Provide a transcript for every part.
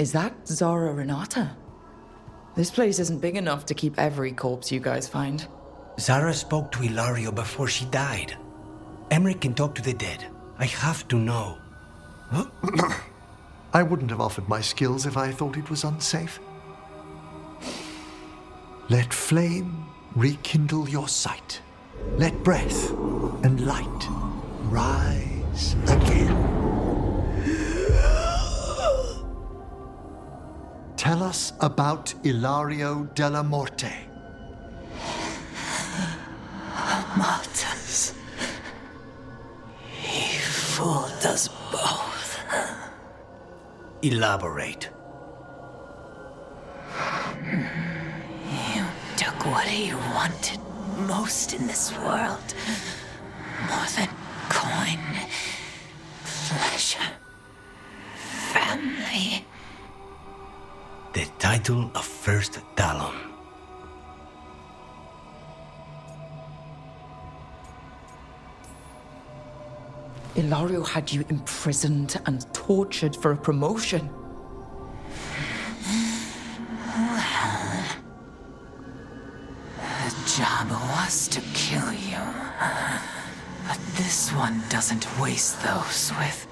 Is that Zara Renata? This place isn't big enough to keep every corpse you guys find. Zara spoke to Ilario before she died. Emmerich can talk to the dead. I have to know. I wouldn't have offered my skills if I thought it was unsafe. Let flame rekindle your sight. Let breath and light rise again. Tell us about Ilario della Morte. Martyrs. He fooled us both. Elaborate. You took what he wanted most in this world. More than coin, pleasure, family. The title of First Talon. Ilario had you imprisoned and tortured for a promotion. Well, the job was to kill you. But this one doesn't waste those with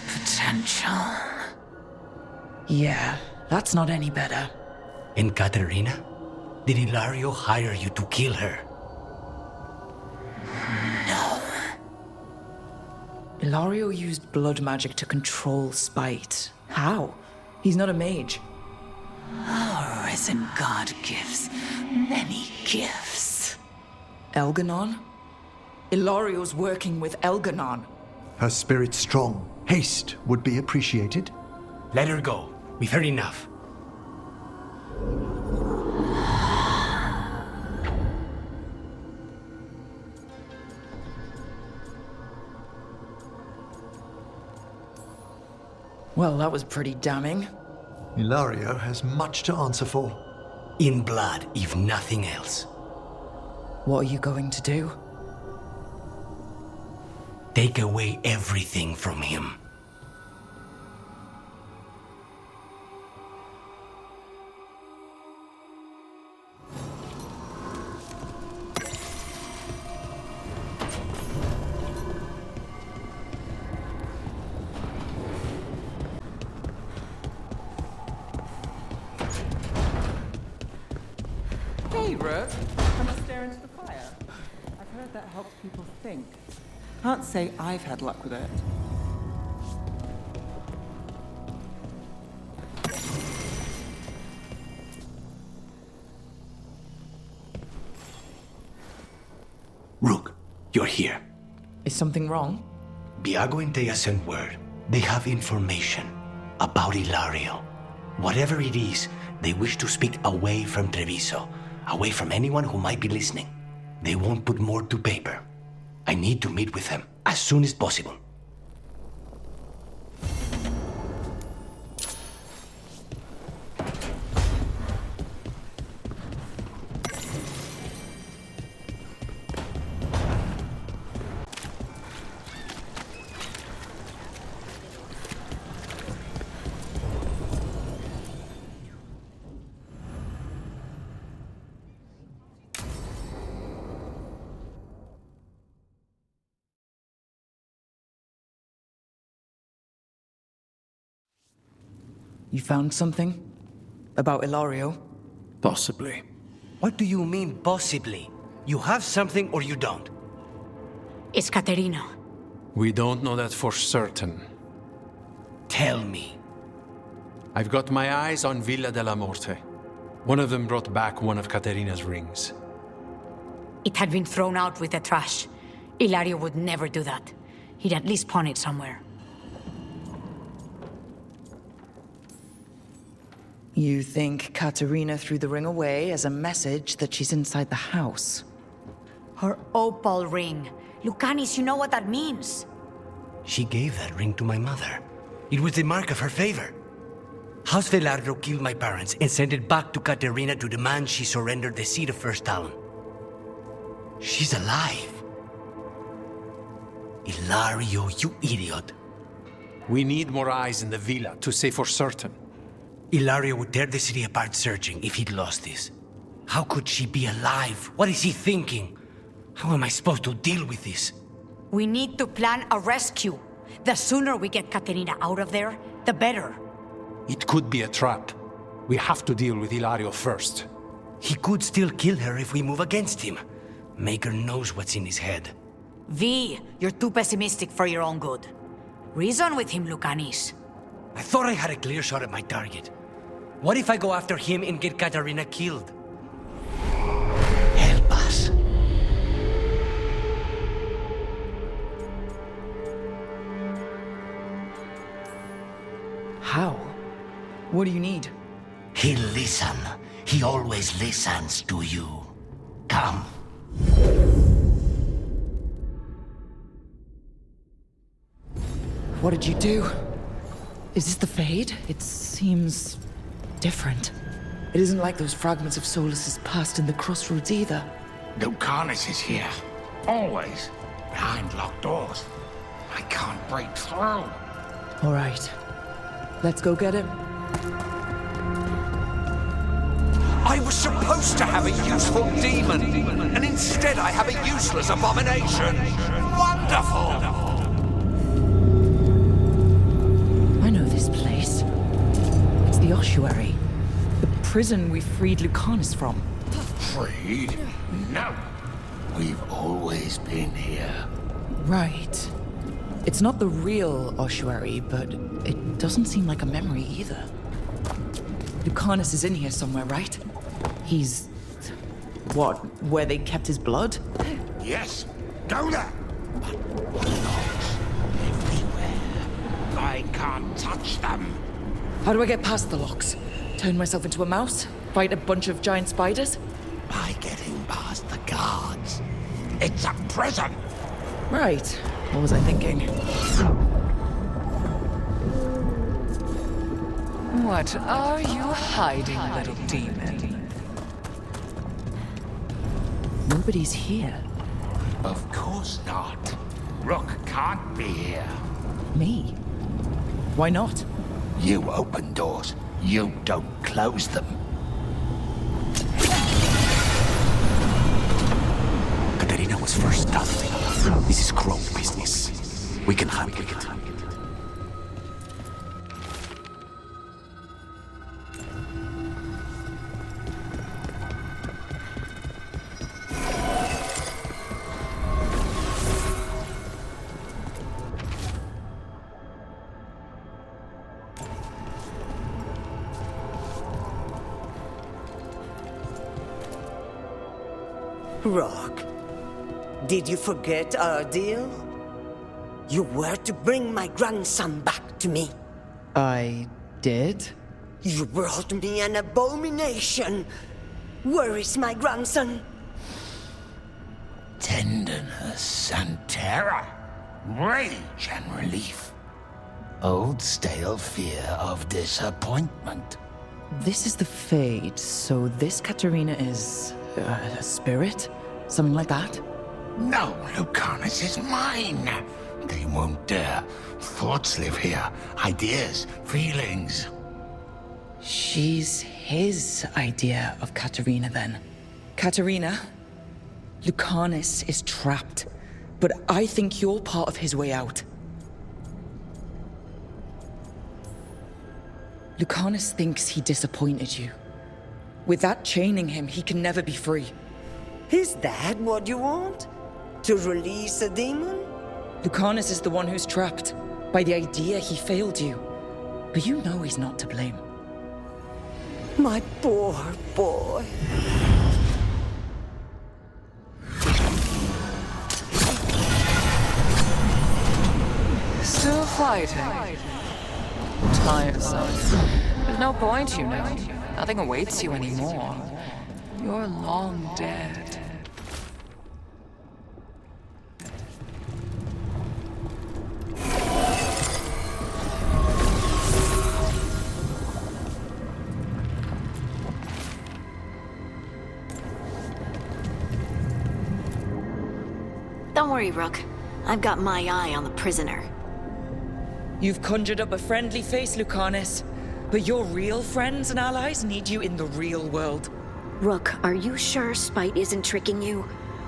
potential. Yeah, that's not any better. And Katerina? Did Ilario hire you to kill her? No. Ilario used blood magic to control spite. How? He's not a mage. Our risen god gives many gifts. Elganon? Ilario's working with Elganon. Her spirit strong. Haste would be appreciated. Let her go. We've heard enough. Well, that was pretty damning. Ilario has much to answer for. In blood, if nothing else. What are you going to do? Take away everything from him. Hey, Rook. Come and stare into the fire. I've heard that helps people think. Can't say I've had luck with it. Rook, you're here. Is something wrong? Biago and Thea sent word. They have information about Ilario. Whatever it is, they wish to speak away from Treviso, away from anyone who might be listening. They won't put more to paper. I need to meet with them as soon as possible. You found something? About Ilario? Possibly. What do you mean, possibly? You have something or you don't? It's Caterina. We don't know that for certain. Tell me. I've got my eyes on Villa della Morte. One of them brought back one of Caterina's rings. It had been thrown out with the trash. Ilario would never do that. He'd at least pawn it somewhere. You think Katerina threw the ring away as a message that she's inside the house? Her opal ring. Lucanis, you know what that means. She gave that ring to my mother. It was the mark of her favor. House Veilguard killed my parents and sent it back to Caterina to demand she surrender the seat of First Talon. She's alive. Ilario, you idiot. We need more eyes in the villa to say for certain. Ilaria would tear the city apart searching if he'd lost this. How could she be alive? What is he thinking? How am I supposed to deal with this? We need to plan a rescue. The sooner we get Caterina out of there, the better. It could be a trap. We have to deal with Ilario first. He could still kill her if we move against him. Maker knows what's in his head. V, you're too pessimistic for your own good. Reason with him, Lucanis. I thought I had a clear shot at my target. What if I go after him and get Katarina killed? Help us. How? What do you need? He'll listen. He always listens to you. Come. What did you do? Is this the Fade? It seems different. It isn't like those fragments of Solus's past in the Crossroads either. Lucanis is here. Always. Behind locked doors. I can't break through. All right. Let's go get him. I was supposed to have a useful demon, and instead I have a useless abomination. Wonderful! I know this place. It's the ossuary. The prison we freed Lucanis from. Freed? No. We've always been here. Right. It's not the real ossuary, but it doesn't seem like a memory either. Lucanis is in here somewhere, right? He's... what, where they kept his blood? Yes. Go there. But logs everywhere. I can't touch them. How do I get past the locks? Turn myself into a mouse? Fight a bunch of giant spiders? By getting past the guards. It's a prison. Right. What was I thinking? What are you hiding, little demon? Nobody's here. Of course not. Rook can't be here. Me? Why not? You open doors. You don't close them. Katerina was first done. This is Crow business. We can handle it. Rock, did you forget our deal? You were to bring my grandson back to me. I did? You brought me an abomination. Where is my grandson? Tenderness and terror. Rage and relief. Old stale fear of disappointment. This is the Fade, so this Katerina is... a spirit? Something like that? No, Lucanis is mine. They won't dare. Thoughts live here. Ideas, feelings. She's his idea of Katerina, then. Katerina, Lucanis is trapped, but I think you're part of his way out. Lucanis thinks he disappointed you. With that chaining him, he can never be free. Is that what you want? To release a demon? Lucanis is the one who's trapped, by the idea he failed you. But you know he's not to blame. My poor boy. Still fighting. Tiresome. There's no point, you know. Nothing awaits you anymore. You're long dead. Don't worry, Rook. I've got my eye on the prisoner. You've conjured up a friendly face, Lucanis. But your real friends and allies need you in the real world. Rook, are you sure Spite isn't tricking you?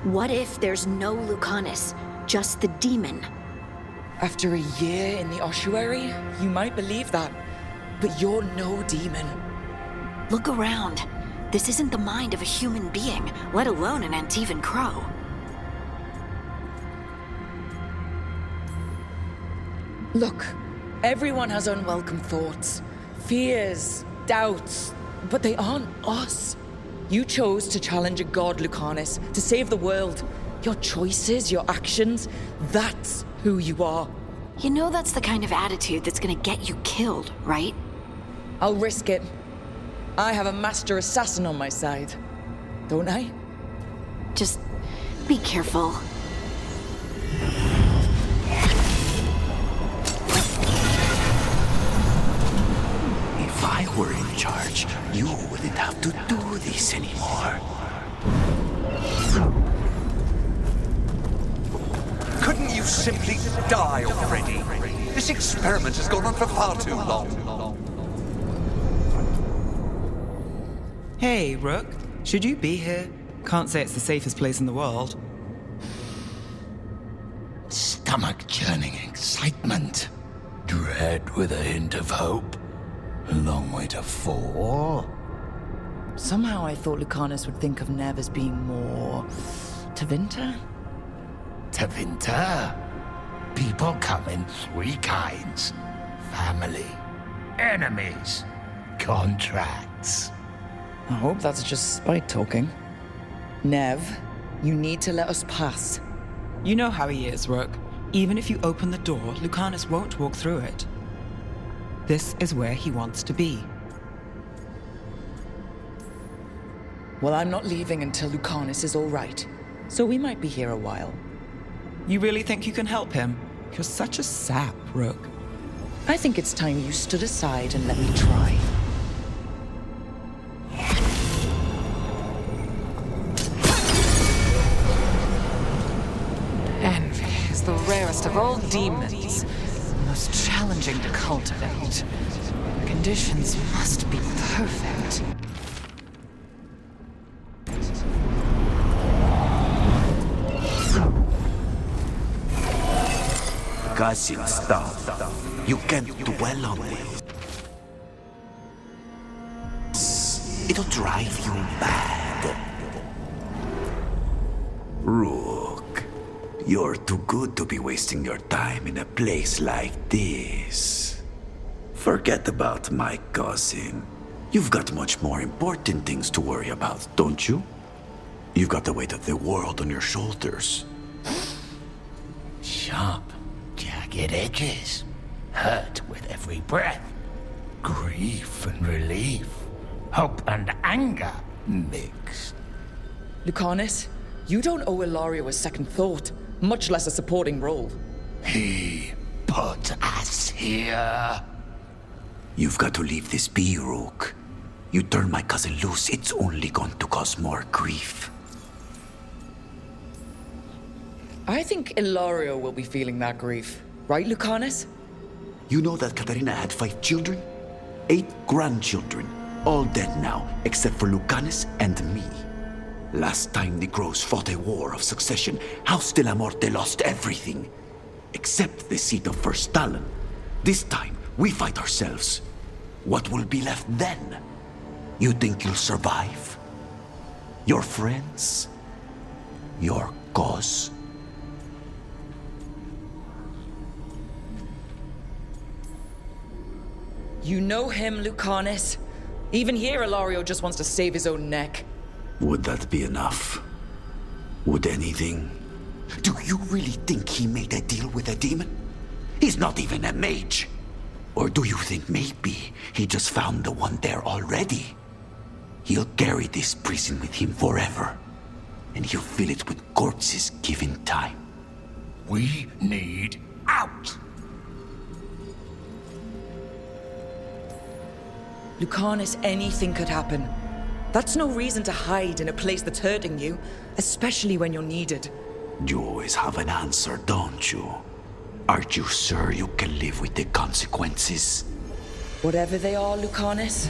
What if there's no Lucanus, just the demon? After a year in the ossuary, you might believe that. But you're no demon. Look around. This isn't the mind of a human being, let alone an Antivan crow. Look, everyone has unwelcome thoughts, fears, doubts, but they aren't us. You chose to challenge a god, Lucanus, to save the world. Your choices, your actions, that's who you are. You know that's the kind of attitude that's gonna get you killed, right? I'll risk it. I have a master assassin on my side, don't I? Just be careful. If I were in charge, you wouldn't have to do this anymore. Couldn't you simply die already? This experiment has gone on for far too long. Hey, Rook. Should you be here? Can't say it's the safest place in the world. Stomach-churning excitement. Dread with a hint of hope. A long way to fall. Somehow I thought Lucanus would think of Nev as being more... Tevinter? Tevinter? People come in three kinds. Family, enemies, contracts. I hope that's just Spite talking. Nev, you need to let us pass. You know how he is, Rook. Even if you open the door, Lucanus won't walk through it. This is where he wants to be. Well, I'm not leaving until Lucanus is all right. So we might be here a while. You really think you can help him? You're such a sap, Rook. I think it's time you stood aside and let me try. Envy is the rarest of all demons. Most challenging to cultivate. The conditions must be perfect. Cousin stuff. You can't dwell on it. It'll drive you mad. Rook, you're too good to be wasting your time in a place like this. Forget about my cousin. You've got much more important things to worry about, don't you? You've got the weight of the world on your shoulders. Sharp, jagged edges. Hurt with every breath. Grief and relief. Hope and anger mixed. Lucanus, you don't owe Ilario a second thought, much less a supporting role. He put us here. You've got to leave this be, Rook. You turn my cousin loose, it's only going to cause more grief. I think Ilario will be feeling that grief. Right, Lucanus? You know that Katarina had 5 children? 8 grandchildren. All dead now, except for Lucanus and me. Last time the Grows fought a war of succession, House de la Morte lost everything. Except the seat of First Talon. This time, we fight ourselves. What will be left then? You think you'll survive? Your friends? Your cause? You know him, Lucanus. Even here, Ilario just wants to save his own neck. Would that be enough? Would anything? Do you really think he made a deal with a demon? He's not even a mage. Or do you think maybe he just found the one there already? He'll carry this prison with him forever. And he'll fill it with corpses given time. We need out! Lucanus, anything could happen. That's no reason to hide in a place that's hurting you, especially when you're needed. You always have an answer, don't you? Aren't you sure you can live with the consequences? Whatever they are, Lucanus,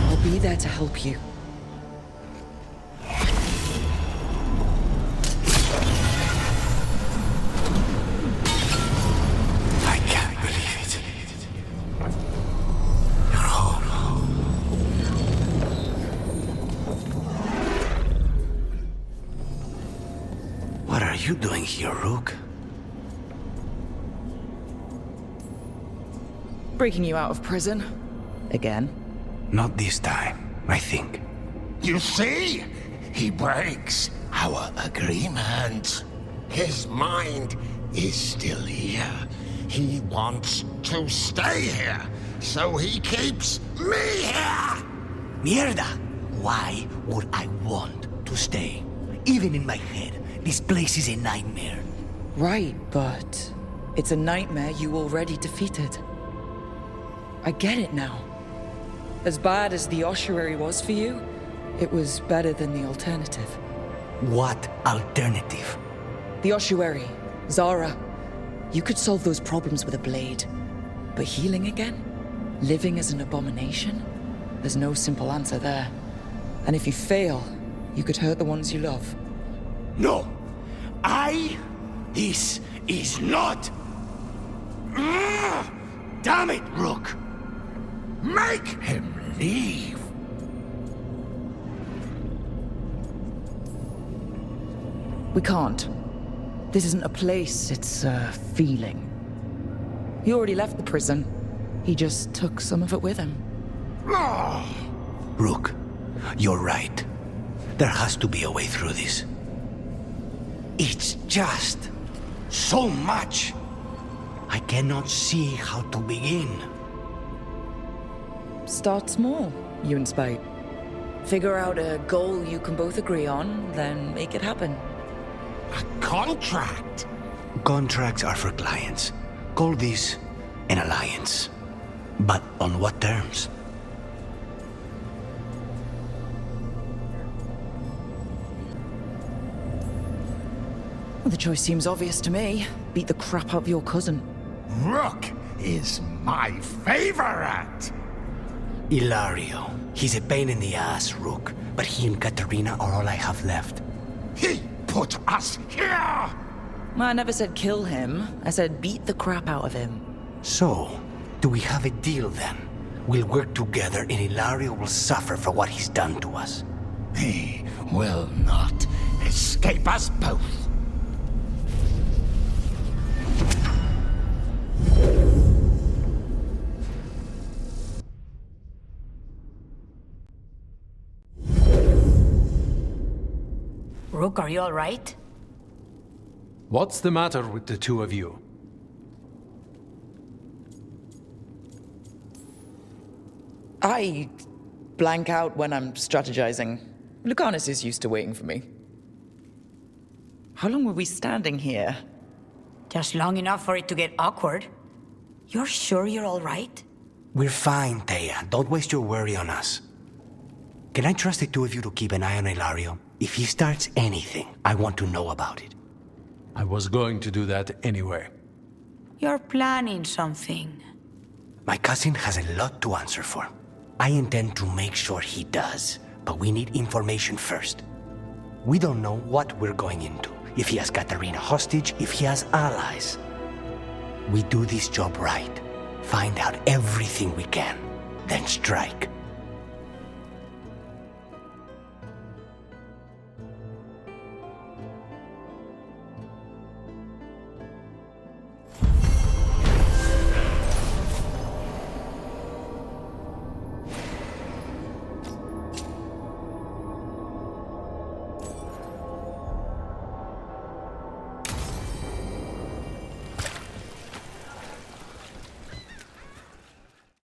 I'll be there to help you. I can't believe it. You're home. What are you doing here, Rook? Breaking you out of prison. Again. Not this time, I think. You see? He breaks our agreement. His mind is still here. He wants to stay here, so he keeps me here! Mierda! Why would I want to stay? Even in my head, this place is a nightmare. Right, but it's a nightmare you already defeated. I get it now. As bad as the ossuary was for you, it was better than the alternative. What alternative? The ossuary, Zara. You could solve those problems with a blade. But healing again? Living as an abomination? There's no simple answer there. And if you fail, you could hurt the ones you love. No! This is not... Damn it, Rook! Make him leave! We can't. This isn't a place, it's a feeling. He already left the prison. He just took some of it with him. Rook, you're right. There has to be a way through this. It's just so much. I cannot see how to begin. Start small, you and Spite. Figure out a goal you can both agree on, then make it happen. A contract? Contracts are for clients. Call this an alliance. But on what terms? Well, the choice seems obvious to me. Beat the crap out of your cousin. Rook is my favorite! Ilario. He's a pain in the ass, Rook. But he and Katerina are all I have left. He put us here! I never said kill him. I said beat the crap out of him. So, do we have a deal then? We'll work together and Ilario will suffer for what he's done to us. He will not escape us both. Rook, are you all right? What's the matter with the two of you? I blank out when I'm strategizing. Lucanus is used to waiting for me. How long were we standing here? Just long enough for it to get awkward. You're sure you're all right? We're fine, Thea. Don't waste your worry on us. Can I trust the two of you to keep an eye on Ilario? If he starts anything, I want to know about it. I was going to do that anyway. You're planning something. My cousin has a lot to answer for. I intend to make sure he does, but we need information first. We don't know what we're going into. If he has Katerina hostage, if he has allies. We do this job right. Find out everything we can, then strike.